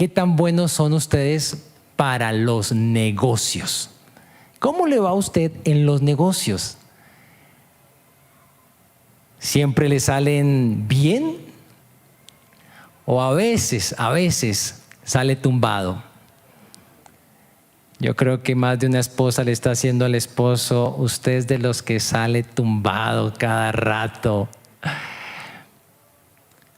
¿Qué tan buenos son ustedes para los negocios? ¿Cómo le va a usted en los negocios? ¿Siempre le salen bien? ¿O a veces sale tumbado? Yo creo que más de una esposa le está haciendo al esposo: usted es de los que sale tumbado cada rato.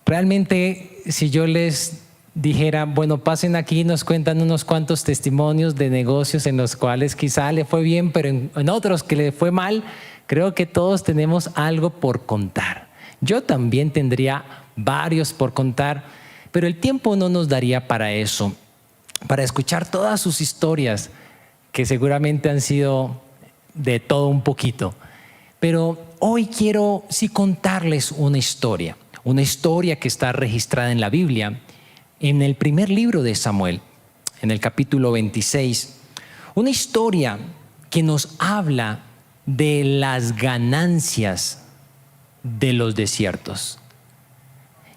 Realmente, si yo les dijera, bueno, pasen aquí y nos cuentan unos cuantos testimonios de negocios en los cuales quizá le fue bien, pero en otros que le fue mal, creo que todos tenemos algo por contar. Yo también tendría varios por contar, pero el tiempo no nos daría para eso, para escuchar todas sus historias, que seguramente han sido de todo un poquito. Pero hoy quiero sí contarles una historia que está registrada en la Biblia, en el primer libro de Samuel, en el capítulo 26. Una historia que nos habla de las ganancias de los desiertos.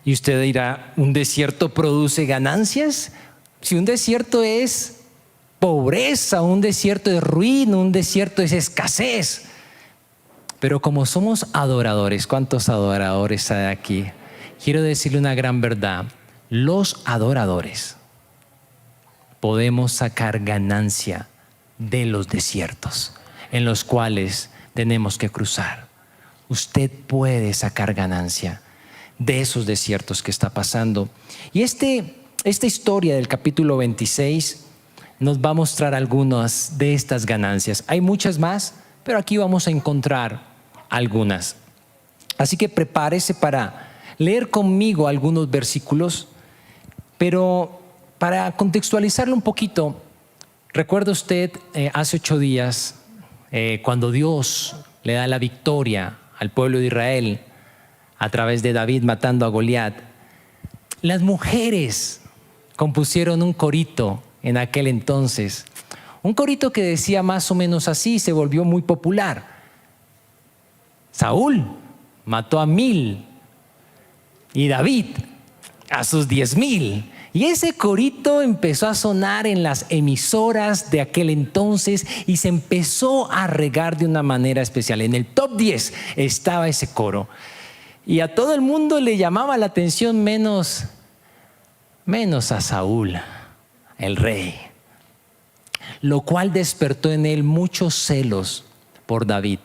Y usted dirá, ¿un desierto produce ganancias? Si un desierto es pobreza, un desierto es ruina, un desierto es escasez. Pero como somos adoradores, ¿cuántos adoradores hay aquí? Quiero decirle una gran verdad. Los adoradores podemos sacar ganancia de los desiertos en los cuales tenemos que cruzar. Usted puede sacar ganancia de esos desiertos que está pasando. Y esta historia del capítulo 26 nos va a mostrar algunas de estas ganancias. Hay muchas más, pero aquí vamos a encontrar algunas. Así que prepárese para leer conmigo algunos versículos, pero para contextualizarlo un poquito, ¿recuerda usted hace 8 días cuando Dios le da la victoria al pueblo de Israel a través de David matando a Goliat? Las mujeres compusieron un corito en aquel entonces, un corito que decía más o menos así, se volvió muy popular. Saúl mató a 1000 y David a sus 10,000. Y ese corito empezó a sonar en las emisoras de aquel entonces y se empezó a regar de una manera especial. En el top 10 estaba ese coro. Y a todo el mundo le llamaba la atención menos a Saúl, el rey. Lo cual despertó en él muchos celos por David.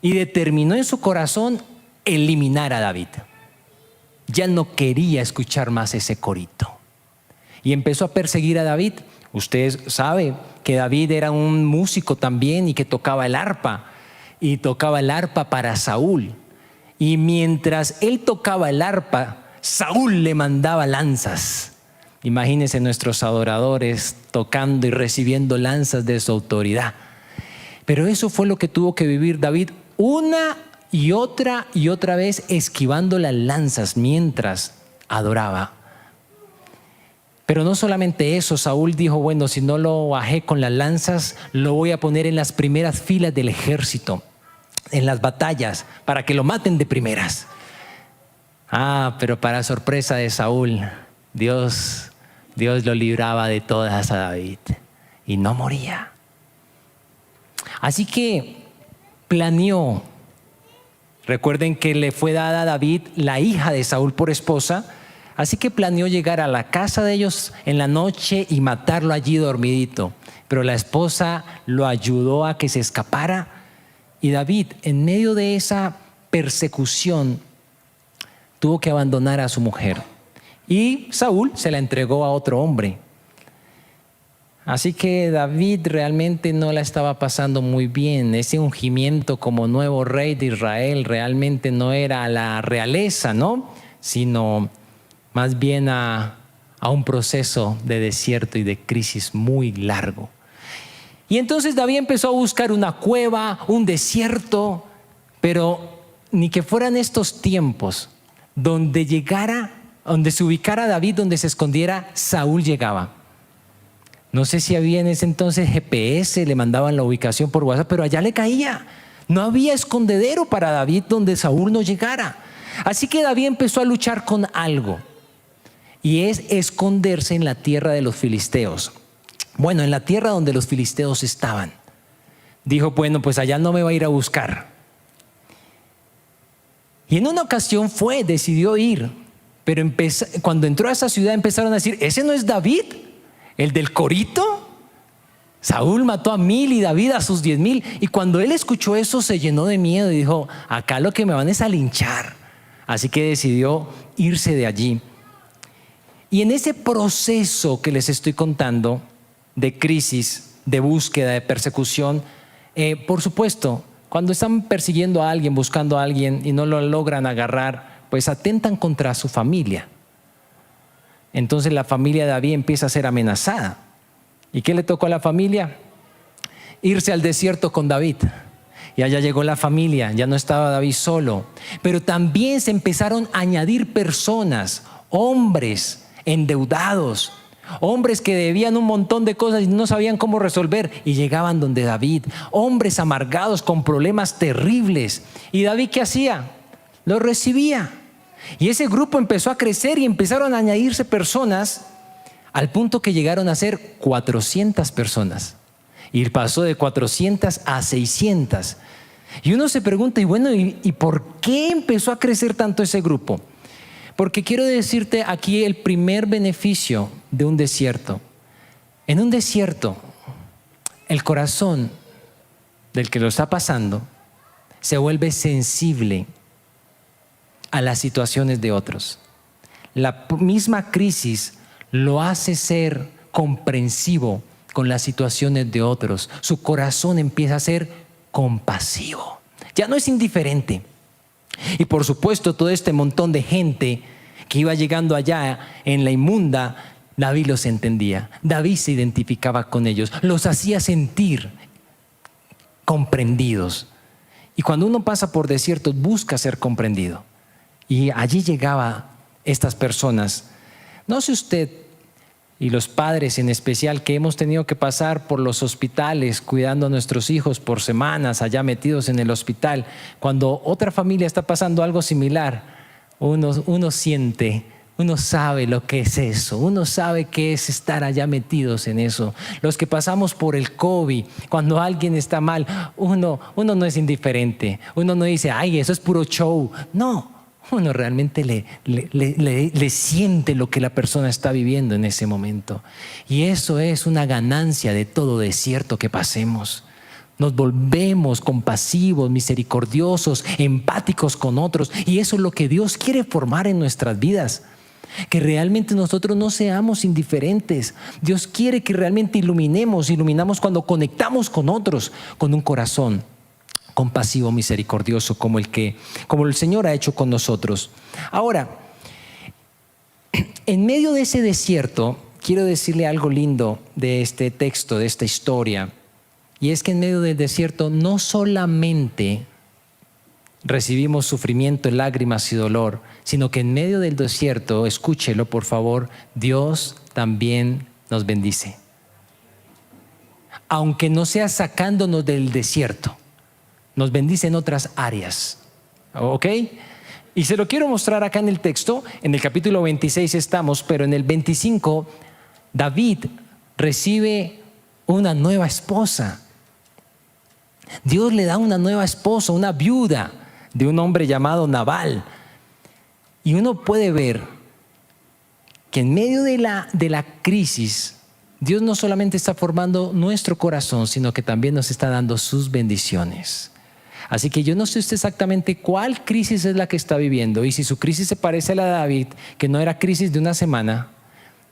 Y determinó en su corazón eliminar a David. Ya no quería escuchar más ese corito. Y empezó a perseguir a David. Usted sabe que David era un músico también y que tocaba el arpa. Y tocaba el arpa para Saúl. Y mientras él tocaba el arpa, Saúl le mandaba lanzas. Imagínense nuestros adoradores tocando y recibiendo lanzas de su autoridad. Pero eso fue lo que tuvo que vivir David una y otra vez, esquivando las lanzas mientras adoraba. Pero no solamente eso, Saúl dijo, bueno, si no lo bajé con las lanzas, lo voy a poner en las primeras filas del ejército, en las batallas, para que lo maten de primeras. Pero para sorpresa de Saúl, Dios lo libraba de todas a David y no moría. Así que planeó. Recuerden que le fue dada a David la hija de Saúl por esposa, así que planeó llegar a la casa de ellos en la noche y matarlo allí dormidito. Pero la esposa lo ayudó a que se escapara y David, en medio de esa persecución, tuvo que abandonar a su mujer. Y Saúl se la entregó a otro hombre. Así que David realmente no la estaba pasando muy bien. Ese ungimiento como nuevo rey de Israel realmente no era a la realeza, ¿no? Sino más bien a un proceso de desierto y de crisis muy largo. Y entonces David empezó a buscar una cueva, un desierto, pero ni que fueran estos tiempos donde se ubicara David, donde se escondiera, Saúl llegaba. No sé si había en ese entonces GPS, le mandaban la ubicación por WhatsApp, pero allá le caía. No había escondedero para David donde Saúl no llegara. Así que David empezó a luchar con algo. y es esconderse en la tierra de los filisteos. Bueno, en la tierra donde los filisteos estaban. Dijo, bueno, pues allá no me va a ir a buscar. Y en una ocasión decidió ir, pero cuando entró a esa ciudad empezaron a decir, ¿ese no es David, el del corito? Saúl mató a 1000 y David a sus 10,000. Y cuando él escuchó eso se llenó de miedo y dijo, acá lo que me van es a linchar. Así que decidió irse de allí. Y en ese proceso que les estoy contando, de crisis, de búsqueda, de persecución, por supuesto, cuando están persiguiendo a alguien, buscando a alguien y no lo logran agarrar, pues atentan contra su familia. Entonces la familia de David empieza a ser amenazada. ¿Y qué le tocó a la familia? Irse al desierto con David. Y allá llegó la familia, ya no estaba David solo. Pero también se empezaron a añadir personas, hombres endeudados, hombres que debían un montón de cosas y no sabían cómo resolver, y llegaban donde David, hombres amargados con problemas terribles. ¿Y David qué hacía? Los recibía. Y ese grupo empezó a crecer y empezaron a añadirse personas al punto que llegaron a ser 400 personas. Y pasó de 400 a 600. Y uno se pregunta, y bueno, ¿y por qué empezó a crecer tanto ese grupo? Porque quiero decirte aquí el primer beneficio de un desierto. En un desierto, el corazón del que lo está pasando se vuelve sensible a las situaciones de otros. La misma crisis lo hace ser comprensivo con las situaciones de otros. Su corazón empieza a ser compasivo. Ya no es indiferente. Y por supuesto, todo este montón de gente que iba llegando allá en la inmunda, David los entendía. David se identificaba con ellos, los hacía sentir comprendidos. Y cuando uno pasa por desiertos, busca ser comprendido. Y allí llegaban estas personas. No sé usted, y los padres en especial, que hemos tenido que pasar por los hospitales cuidando a nuestros hijos por semanas allá metidos en el hospital, cuando otra familia está pasando algo similar, uno siente, uno sabe lo que es eso, uno sabe qué es estar allá metidos en eso. Los que pasamos por el COVID, cuando alguien está mal, uno no es indiferente, uno no dice, ay, eso es puro show. No, uno realmente le siente lo que la persona está viviendo en ese momento. Y eso es una ganancia de todo desierto que pasemos. Nos volvemos compasivos, misericordiosos, empáticos con otros. Y eso es lo que Dios quiere formar en nuestras vidas. Que realmente nosotros no seamos indiferentes. Dios quiere que realmente iluminamos cuando conectamos con otros, con un corazón compasivo, misericordioso, como el Señor ha hecho con nosotros. Ahora, en medio de ese desierto, quiero decirle algo lindo de este texto, de esta historia. Y es que en medio del desierto no solamente recibimos sufrimiento, lágrimas y dolor, sino que en medio del desierto, escúchelo por favor, Dios también nos bendice. Aunque no sea sacándonos del desierto, nos bendice en otras áreas. ¿Ok? Y se lo quiero mostrar acá en el texto. En el capítulo 26 estamos, pero en el 25 David recibe una nueva esposa. Dios le da una nueva esposa, una viuda de un hombre llamado Nabal. Y uno puede ver que en medio de la crisis, Dios no solamente está formando nuestro corazón, sino que también nos está dando sus bendiciones. Así que yo no sé usted exactamente cuál crisis es la que está viviendo, y si su crisis se parece a la de David, que no era crisis de una semana,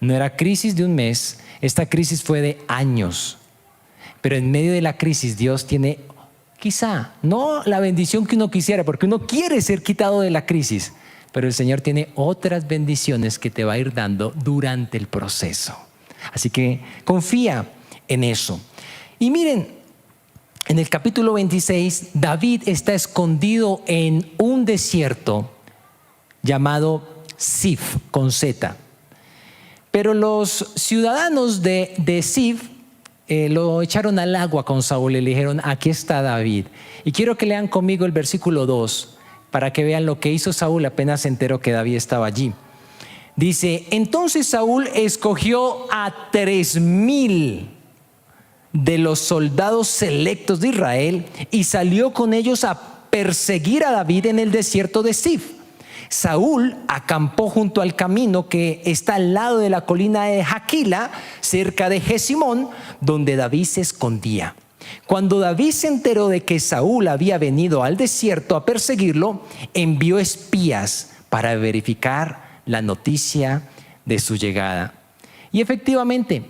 no era crisis de un mes, esta crisis fue de años. Pero en medio de la crisis Dios tiene quizá no la bendición que uno quisiera, porque uno quiere ser quitado de la crisis, pero el Señor tiene otras bendiciones que te va a ir dando durante el proceso. Así que confía en eso. Y miren, en el capítulo 26, David está escondido en un desierto llamado Zif, con Z. Pero los ciudadanos de Zif lo echaron al agua con Saúl y le dijeron, aquí está David. Y quiero que lean conmigo el versículo 2 para que vean lo que hizo Saúl apenas se enteró que David estaba allí. Dice, entonces Saúl escogió a 3,000 de los soldados selectos de Israel y salió con ellos a perseguir a David en el desierto de Zif. Saúl acampó junto al camino que está al lado de la colina de Jaquila, cerca de Jesimón, donde David se escondía. Cuando David se enteró de que Saúl había venido al desierto a perseguirlo, envió espías para verificar la noticia de su llegada. Y efectivamente,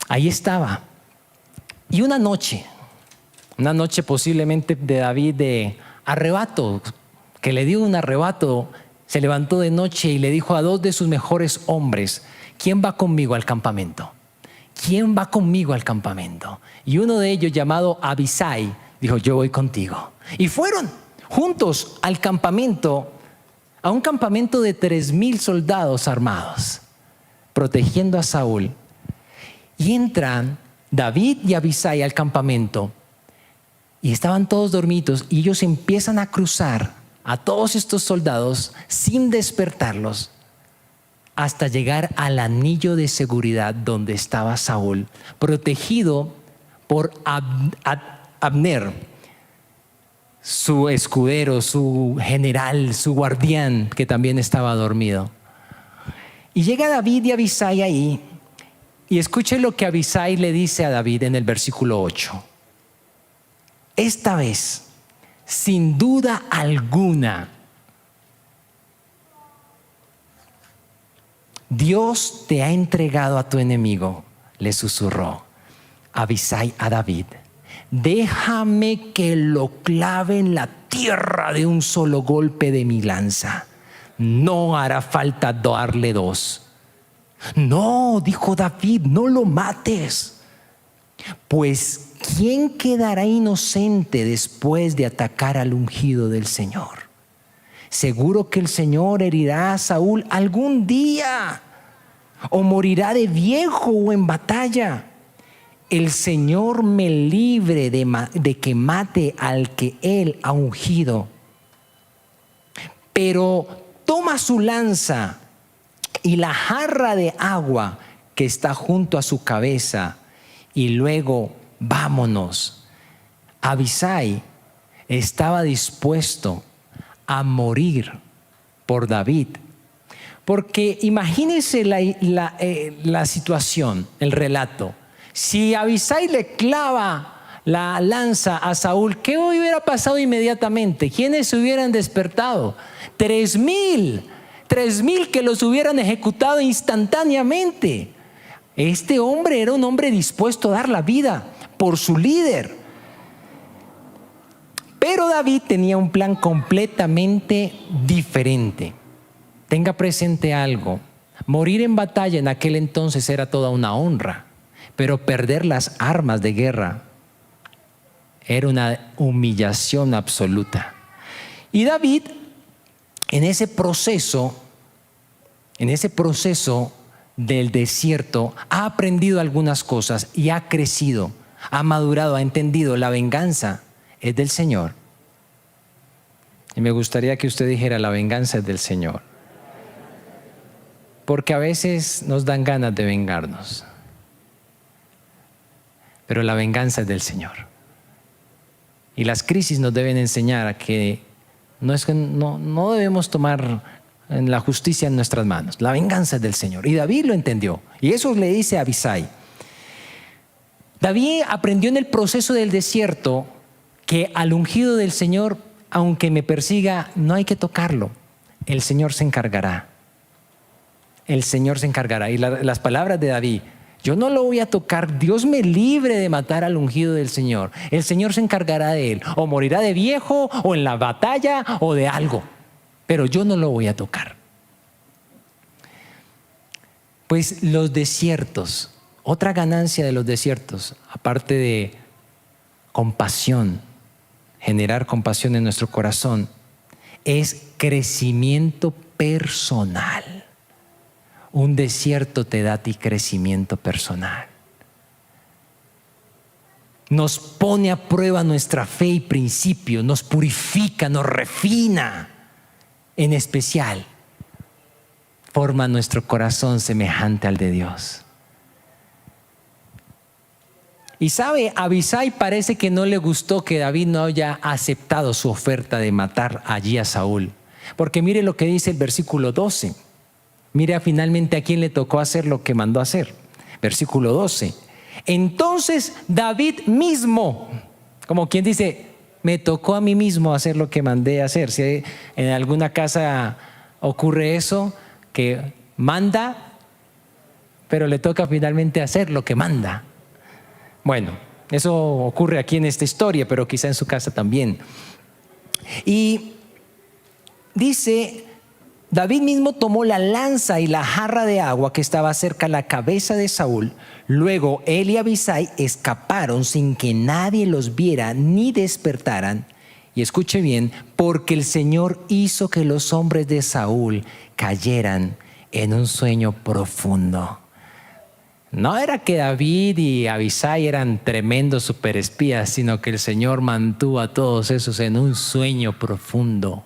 ahí estaba. Y una noche posiblemente de David de arrebato, que le dio un arrebato, se levantó de noche y le dijo a 2 de sus mejores hombres, ¿quién va conmigo al campamento? ¿Quién va conmigo al campamento? Y uno de ellos, llamado Abisai, dijo, yo voy contigo. Y fueron juntos al campamento, a un campamento de 3,000 soldados armados, protegiendo a Saúl. Y entran David y Abisai al campamento y estaban todos dormidos y ellos empiezan a cruzar a todos estos soldados sin despertarlos hasta llegar al anillo de seguridad donde estaba Saúl, protegido por Abner, su escudero, su general, su guardián, que también estaba dormido. Y llega David y Abisai ahí, y escuche lo que Abisai le dice a David en el versículo 8. Esta vez, sin duda alguna, Dios te ha entregado a tu enemigo, le susurró Abisai a David. Déjame que lo clave en la tierra de un solo golpe de mi lanza. No hará falta darle 2. No, dijo David, no lo mates. Pues, ¿quién quedará inocente después de atacar al ungido del Señor? Seguro que el Señor herirá a Saúl algún día, o morirá de viejo o en batalla. El Señor me libre de que mate al que Él ha ungido. Pero toma su lanza y la jarra de agua que está junto a su cabeza y luego vámonos. Abisai estaba dispuesto a morir por David, porque imagínense la situación, el relato. Si Abisai le clava la lanza a Saúl, ¿qué hubiera pasado inmediatamente? ¿Quiénes se hubieran despertado? 3,000 que los hubieran ejecutado instantáneamente. Este hombre era un hombre dispuesto a dar la vida por su líder. Pero David tenía un plan completamente diferente. Tenga presente algo: morir en batalla en aquel entonces era toda una honra, pero perder las armas de guerra era una humillación absoluta. Y David, en ese proceso del desierto, ha aprendido algunas cosas y ha crecido, ha madurado, ha entendido: la venganza es del Señor. Y me gustaría que usted dijera: la venganza es del Señor. Porque a veces nos dan ganas de vengarnos, pero la venganza es del Señor. Y las crisis nos deben enseñar a que no debemos tomar la justicia en nuestras manos. La venganza es del Señor. Y David lo entendió. Y eso le dice a Abisai. David aprendió en el proceso del desierto que al ungido del Señor, aunque me persiga, no hay que tocarlo. El Señor se encargará. El Señor se encargará. Y las palabras de David: yo no lo voy a tocar, Dios me libre de matar al ungido del Señor. El Señor se encargará de él. O morirá de viejo, o en la batalla, o de algo. Pero yo no lo voy a tocar. Pues los desiertos, otra ganancia de los desiertos, aparte de compasión, generar compasión en nuestro corazón, es crecimiento personal. Un desierto te da a ti crecimiento personal. Nos pone a prueba nuestra fe y principios, nos purifica, nos refina. En especial forma nuestro corazón semejante al de Dios. Y sabe, a Abisai parece que no le gustó que David no haya aceptado su oferta de matar allí a Saúl. Porque mire lo que dice el versículo 12. Mire finalmente a quién le tocó hacer lo que mandó hacer. Versículo 12. Entonces David mismo, como quien dice, me tocó a mí mismo hacer lo que mandé hacer. Si en alguna casa ocurre eso, que manda, pero le toca finalmente hacer lo que manda. Bueno, eso ocurre aquí en esta historia, pero quizá en su casa también. Y dice, David mismo tomó la lanza y la jarra de agua que estaba cerca a la cabeza de Saúl. Luego él y Abisai escaparon sin que nadie los viera ni despertaran. Y escuche bien, porque el Señor hizo que los hombres de Saúl cayeran en un sueño profundo. No era que David y Abisai eran tremendos superespías, sino que el Señor mantuvo a todos esos en un sueño profundo.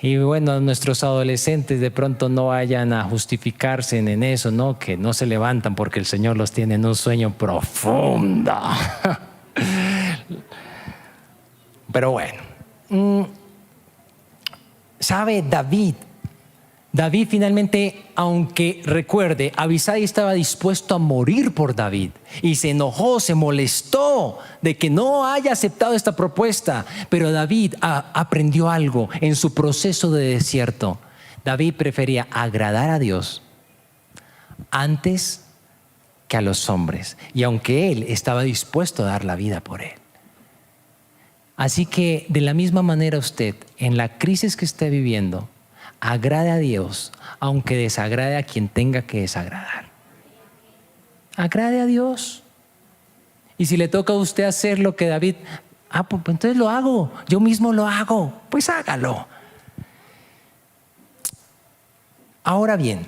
Y bueno, nuestros adolescentes de pronto no vayan a justificarse en eso, ¿no? Que no se levantan porque el Señor los tiene en un sueño profundo. Pero bueno, ¿sabe? David finalmente, aunque recuerde, Abisai estaba dispuesto a morir por David y se enojó, se molestó de que no haya aceptado esta propuesta. Pero David aprendió algo en su proceso de desierto. David prefería agradar a Dios antes que a los hombres, y aunque él estaba dispuesto a dar la vida por él. Así que de la misma manera usted, en la crisis que esté viviendo, agrade a Dios, aunque desagrade a quien tenga que desagradar. Agrade a Dios. Y si le toca a usted hacer lo que David, pues entonces lo hago, yo mismo lo hago, pues hágalo. Ahora bien,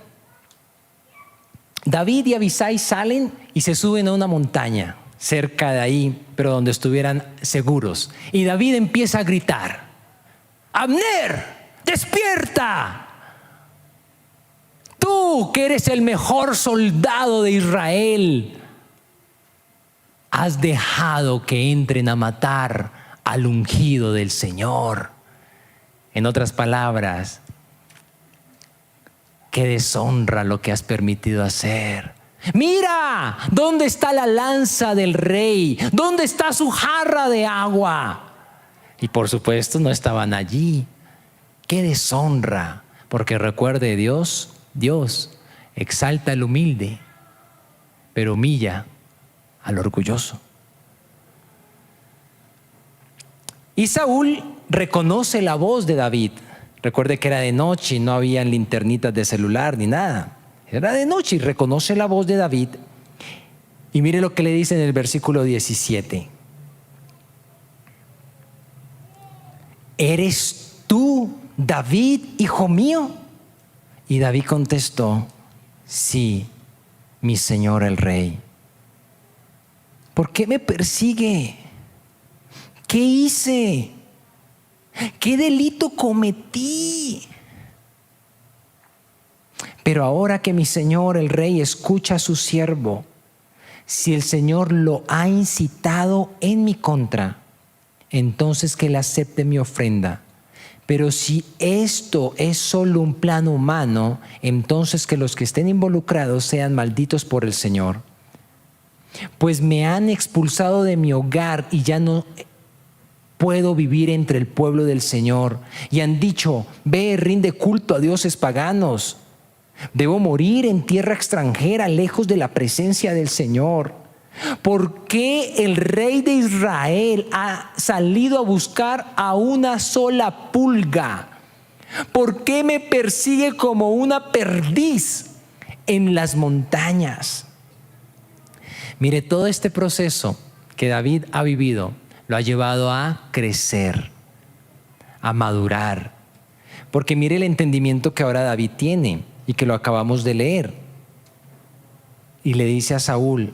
David y Abisai salen y se suben a una montaña cerca de ahí, pero donde estuvieran seguros. Y David empieza a gritar: Abner, despierta. Tú que eres el mejor soldado de Israel, has dejado que entren a matar al ungido del Señor. En otras palabras, qué deshonra lo que has permitido hacer. Mira, ¿dónde está la lanza del rey? ¿Dónde está su jarra de agua? Y por supuesto no estaban allí. Qué deshonra, porque recuerde, Dios exalta al humilde, pero humilla al orgulloso. Y Saúl reconoce la voz de David. Recuerde que era de noche y no había linternitas de celular ni nada. Era de noche y reconoce la voz de David. Y mire lo que le dice en el versículo 17. ¿Eres tú, David, hijo mío? Y David contestó: sí, mi señor el rey. ¿Por qué me persigue? ¿Qué hice? ¿Qué delito cometí? Pero ahora que mi señor el rey escucha a su siervo, si el Señor lo ha incitado en mi contra, entonces que él acepte mi ofrenda. Pero si esto es solo un plan humano, entonces que los que estén involucrados sean malditos por el Señor. Pues me han expulsado de mi hogar y ya no puedo vivir entre el pueblo del Señor. Y han dicho: ve, rinde culto a dioses paganos. Debo morir en tierra extranjera, lejos de la presencia del Señor. ¿Por qué el rey de Israel ha salido a buscar a una sola pulga? ¿Por qué me persigue como una perdiz en las montañas? Mire, todo este proceso que David ha vivido lo ha llevado a crecer, a madurar. Porque mire el entendimiento que ahora David tiene y que lo acabamos de leer. Y le dice a Saúl,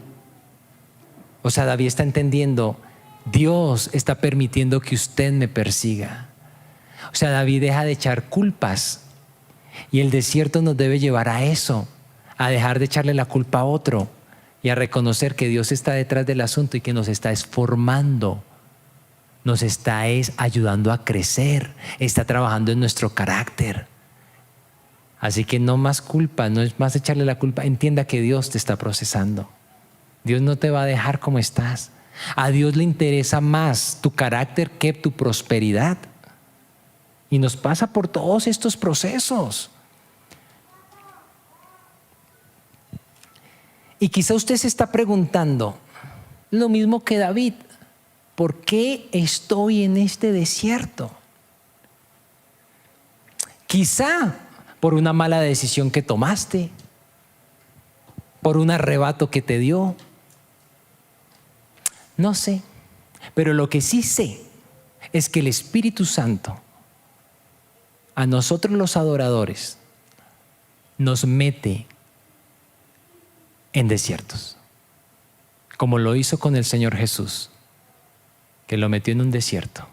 o sea, David está entendiendo: Dios está permitiendo que usted me persiga. O sea, David deja de echar culpas. Y el desierto nos debe llevar a eso, a dejar de echarle la culpa a otro y a reconocer que Dios está detrás del asunto y que nos está formando, nos está ayudando a crecer, está trabajando en nuestro carácter. Así que no más culpa, no es más echarle la culpa. Entienda que Dios te está procesando. Dios no te va a dejar como estás. A Dios le interesa más tu carácter que tu prosperidad. Y nos pasa por todos estos procesos. Y quizá usted se está preguntando, lo mismo que David, ¿por qué estoy en este desierto? Quizá por una mala decisión que tomaste, por un arrebato que te dio. No sé, pero lo que sí sé es que el Espíritu Santo a nosotros los adoradores nos mete en desiertos, como lo hizo con el Señor Jesús, que lo metió en un desierto,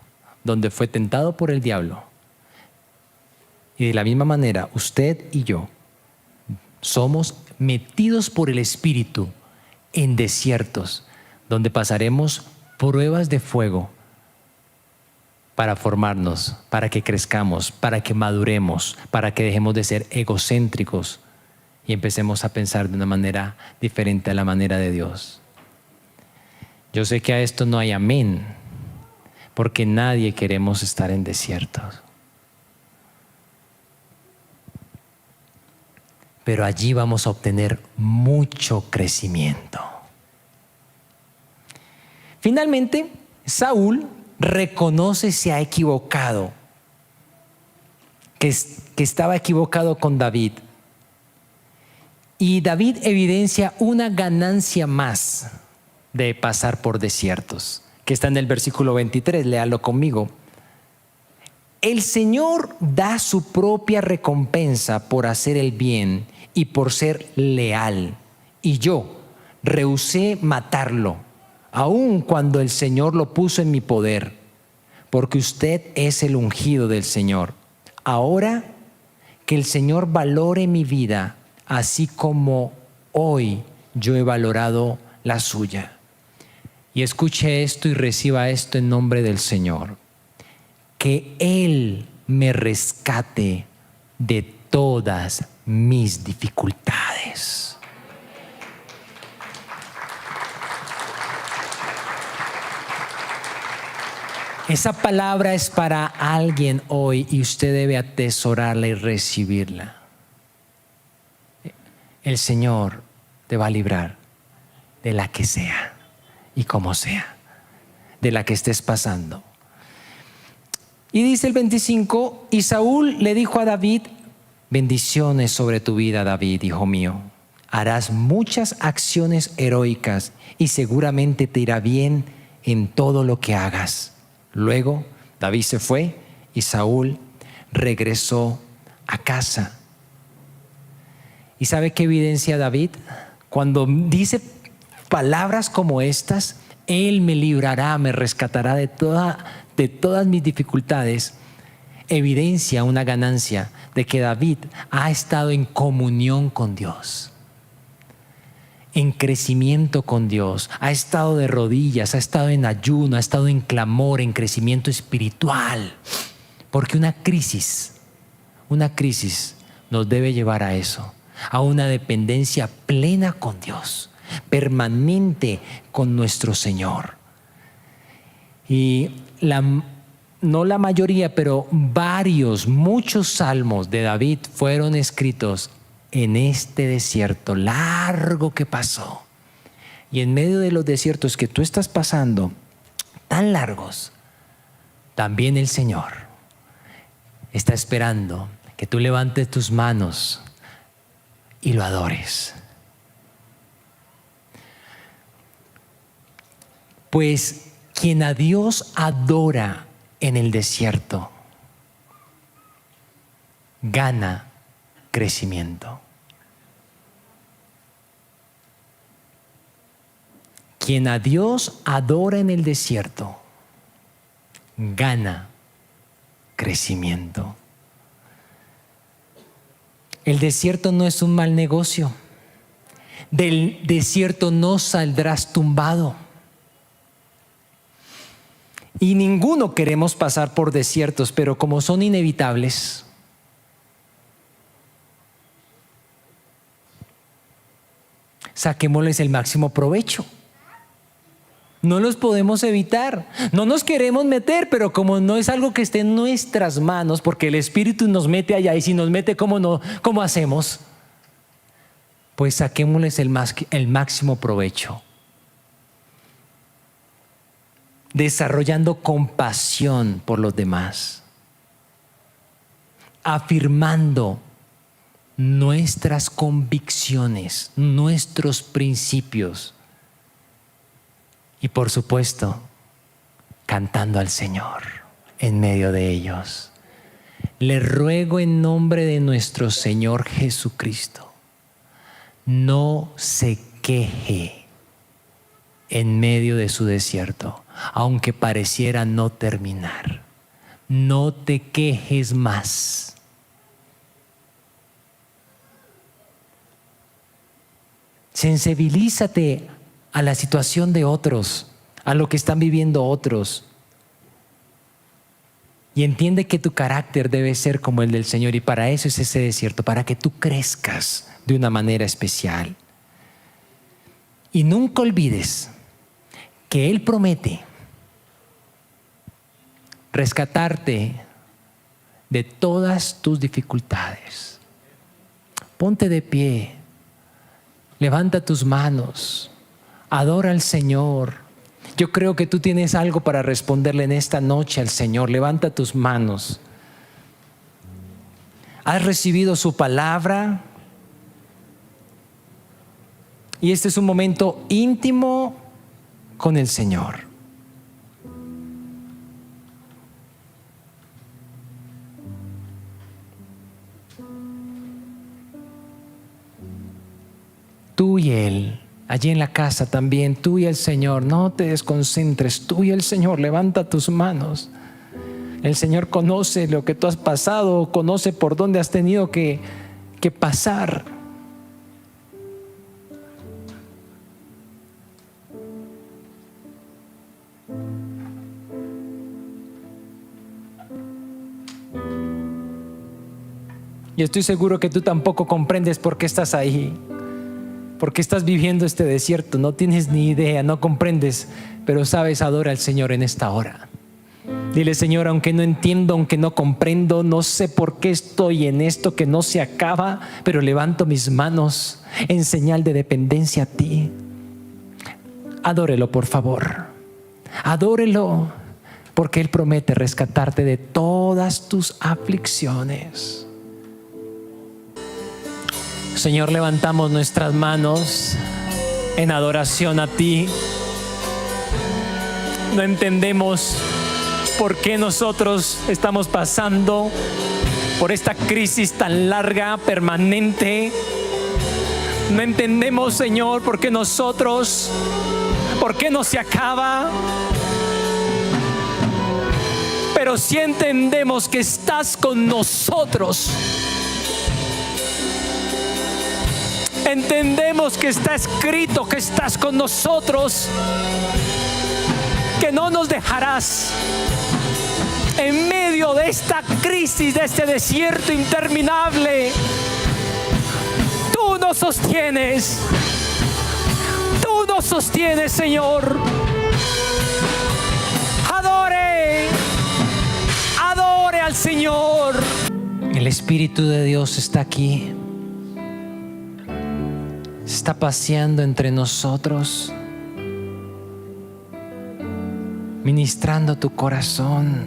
donde fue tentado por el diablo. Y de la misma manera, usted y yo somos metidos por el Espíritu en desiertos, donde pasaremos pruebas de fuego para formarnos, para que crezcamos, para que maduremos, para que dejemos de ser egocéntricos y empecemos a pensar de una manera diferente a la manera de Dios. Yo sé que a esto no hay amén, porque nadie queremos estar en desiertos. Pero allí vamos a obtener mucho crecimiento. Finalmente, Saúl reconoce se ha equivocado, que estaba equivocado con David. Y David evidencia una ganancia más de pasar por desiertos, que está en el versículo 23, léalo conmigo. El Señor da su propia recompensa por hacer el bien y por ser leal. Y yo rehusé matarlo, aun cuando el Señor lo puso en mi poder, porque usted es el ungido del Señor. Ahora que el Señor valore mi vida, así como hoy yo he valorado la suya. Y escuche esto y reciba esto en nombre del Señor. Que Él me rescate de todas mis dificultades. Esa palabra es para alguien hoy y usted debe atesorarla y recibirla. El Señor te va a librar de la que sea y como sea, de la que estés pasando. Y dice el 25, y Saúl le dijo a David, bendiciones sobre tu vida, David, hijo mío. Harás muchas acciones heroicas y seguramente te irá bien en todo lo que hagas. Luego David se fue y Saúl regresó a casa. ¿Y sabe qué evidencia David? Cuando dice palabras como estas, Él me librará, me rescatará de todas mis dificultades, evidencia una ganancia de que David ha estado en comunión con Dios, en crecimiento con Dios, ha estado de rodillas, ha estado en ayuno, ha estado en clamor, en crecimiento espiritual, porque una crisis nos debe llevar a eso, a una dependencia plena con Dios, permanente con nuestro Señor. Y no la mayoría, pero muchos salmos de David fueron escritos en este desierto largo que pasó. Y en medio de los desiertos que tú estás pasando, tan largos, también el Señor está esperando que tú levantes tus manos y lo adores. Pues quien a Dios adora en el desierto, gana crecimiento. Quien a Dios adora en el desierto, gana crecimiento. El desierto no es un mal negocio. Del desierto no saldrás tumbado. Y ninguno queremos pasar por desiertos, pero como son inevitables, saquémosles el máximo provecho. No los podemos evitar, no nos queremos meter, pero como no es algo que esté en nuestras manos, porque el Espíritu nos mete allá, y si nos mete, ¿cómo hacemos? Pues saquémosles el máximo provecho, desarrollando compasión por los demás, afirmando nuestras convicciones, nuestros principios y, por supuesto, cantando al Señor en medio de ellos. Le ruego en nombre de nuestro Señor Jesucristo, no se queje en medio de su desierto, aunque pareciera no terminar. No te quejes más. Sensibilízate a la situación de otros, a lo que están viviendo otros. Y entiende que tu carácter debe ser como el del Señor, y para eso es ese desierto, para que tú crezcas de una manera especial. Y nunca olvides que Él promete rescatarte de todas tus dificultades. Ponte de pie, levanta tus manos, adora al Señor. Yo creo que tú tienes algo para responderle en esta noche al Señor. Levanta tus manos. ¿Has recibido su palabra? Y este es un momento íntimo con el Señor. Tú y Él, allí en la casa también, tú y el Señor. No te desconcentres, tú y el Señor. Levanta tus manos. El Señor conoce lo que tú has pasado, conoce por dónde has tenido que pasar. Y estoy seguro que tú tampoco comprendes por qué estás ahí, por qué estás viviendo este desierto. No tienes ni idea, no comprendes, pero sabes, adora al Señor en esta hora. Dile: Señor, aunque no entiendo, aunque no comprendo, no sé por qué estoy en esto que no se acaba, pero levanto mis manos en señal de dependencia a ti. Adórelo, por favor. Adórelo, porque Él promete rescatarte de todas tus aflicciones. Señor, levantamos nuestras manos en adoración a ti. No entendemos por qué nosotros estamos pasando por esta crisis tan larga, permanente. No entendemos, Señor, por qué no se acaba. Pero sí entendemos que estás con nosotros. Entendemos que está escrito que estás con nosotros, que no nos dejarás en medio de esta crisis, de este desierto interminable. Tú nos sostienes, Señor. Adore al Señor. El Espíritu de Dios está aquí. Está paseando entre nosotros, ministrando tu corazón,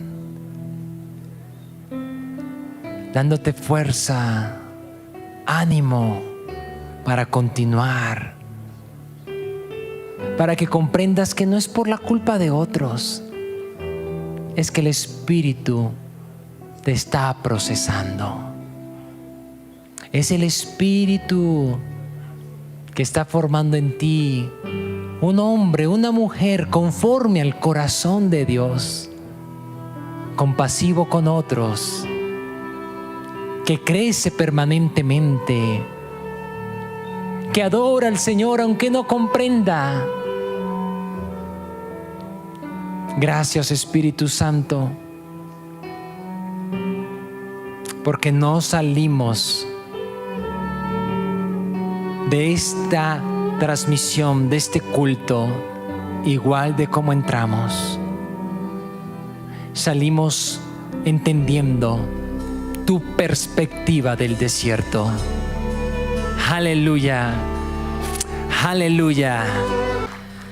dándote fuerza, ánimo para continuar, para que comprendas que no es por la culpa de otros, es que el Espíritu te está procesando. Es el Espíritu que está formando en ti un hombre, una mujer conforme al corazón de Dios, compasivo con otros, que crece permanentemente, que adora al Señor aunque no comprenda. Gracias, Espíritu Santo, porque no salimos de esta transmisión, de este culto, igual de como entramos. Salimos entendiendo tu perspectiva del desierto. Aleluya, aleluya,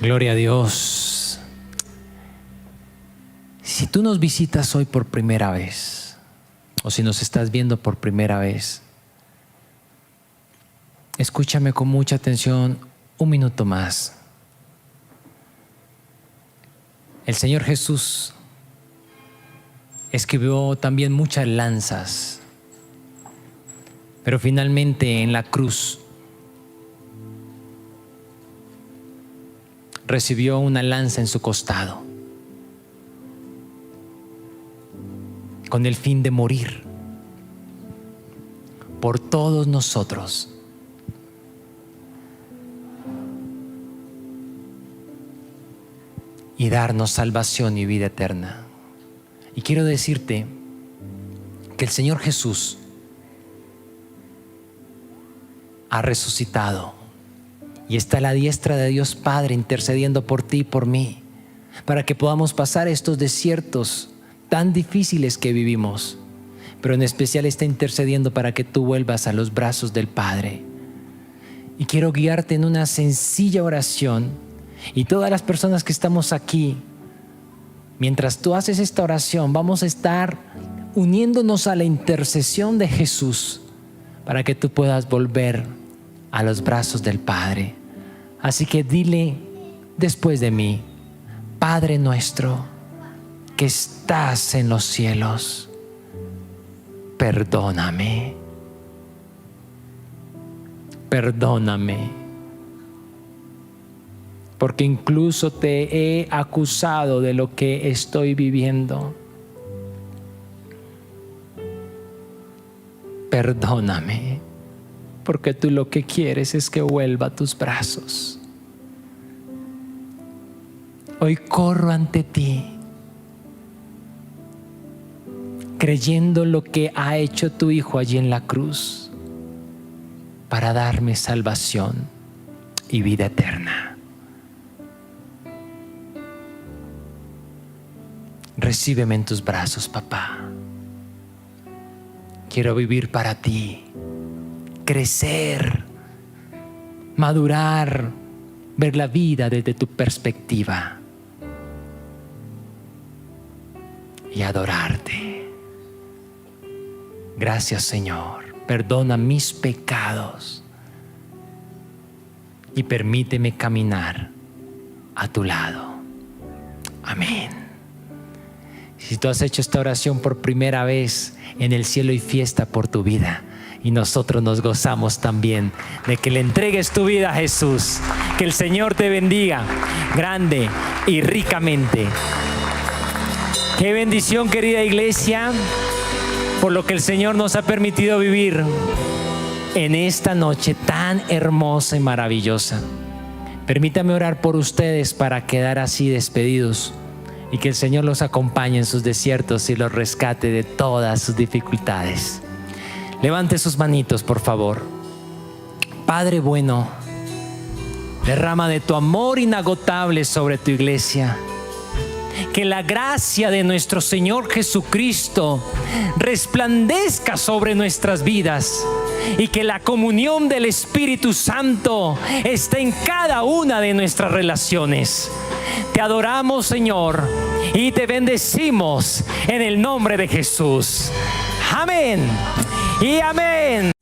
gloria a Dios. Si tú nos visitas hoy por primera vez, o si nos estás viendo por primera vez, escúchame con mucha atención un minuto más. El Señor Jesús escribió también muchas lanzas, pero finalmente en la cruz recibió una lanza en su costado con el fin de morir por todos nosotros. Y darnos salvación y vida eterna. Y quiero decirte que el Señor Jesús ha resucitado y está a la diestra de Dios Padre intercediendo por ti y por mí, para que podamos pasar estos desiertos tan difíciles que vivimos, pero en especial está intercediendo para que tú vuelvas a los brazos del Padre. Y quiero guiarte en una sencilla oración. Y todas las personas que estamos aquí, mientras tú haces esta oración, vamos a estar uniéndonos a la intercesión de Jesús para que tú puedas volver a los brazos del Padre. Así que dile después de mí: Padre nuestro que estás en los cielos, perdóname. Perdóname. Porque incluso te he acusado de lo que estoy viviendo. Perdóname, porque tú lo que quieres es que vuelva a tus brazos. Hoy corro ante ti, creyendo lo que ha hecho tu Hijo allí en la cruz, para darme salvación y vida eterna. Recíbeme en tus brazos, papá. Quiero vivir para ti, crecer, madurar, ver la vida desde tu perspectiva y adorarte. Gracias, Señor. Perdona mis pecados y permíteme caminar a tu lado. Amén. Si tú has hecho esta oración por primera vez, en el cielo hay fiesta por tu vida. Y nosotros nos gozamos también de que le entregues tu vida a Jesús. Que el Señor te bendiga grande y ricamente. Qué bendición, querida iglesia, por lo que el Señor nos ha permitido vivir en esta noche tan hermosa y maravillosa. Permítame orar por ustedes para quedar así despedidos. Y que el Señor los acompañe en sus desiertos y los rescate de todas sus dificultades. Levante sus manitos, por favor. Padre bueno, derrama de tu amor inagotable sobre tu iglesia. Que la gracia de nuestro Señor Jesucristo resplandezca sobre nuestras vidas y que la comunión del Espíritu Santo esté en cada una de nuestras relaciones. Te adoramos, Señor, y te bendecimos en el nombre de Jesús. Amén y amén.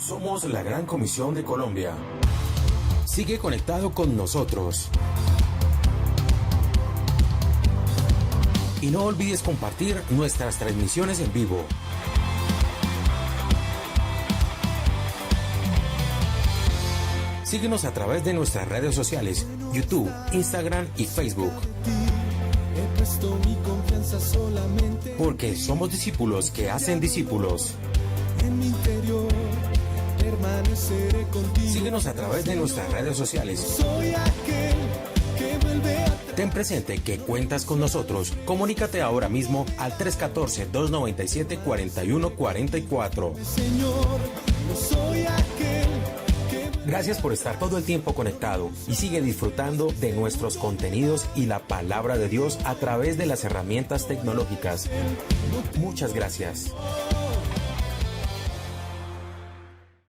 Somos la Gran Comisión de Colombia. Sigue conectado con nosotros. Y no olvides compartir nuestras transmisiones en vivo. Síguenos a través de nuestras redes sociales, YouTube, Instagram y Facebook. Porque somos discípulos que hacen discípulos. Síguenos a través de nuestras redes sociales. Ten presente que cuentas con nosotros. Comunícate ahora mismo al 314-297-4144. Gracias por estar todo el tiempo conectado y sigue disfrutando de nuestros contenidos y la palabra de Dios a través de las herramientas tecnológicas. Muchas gracias.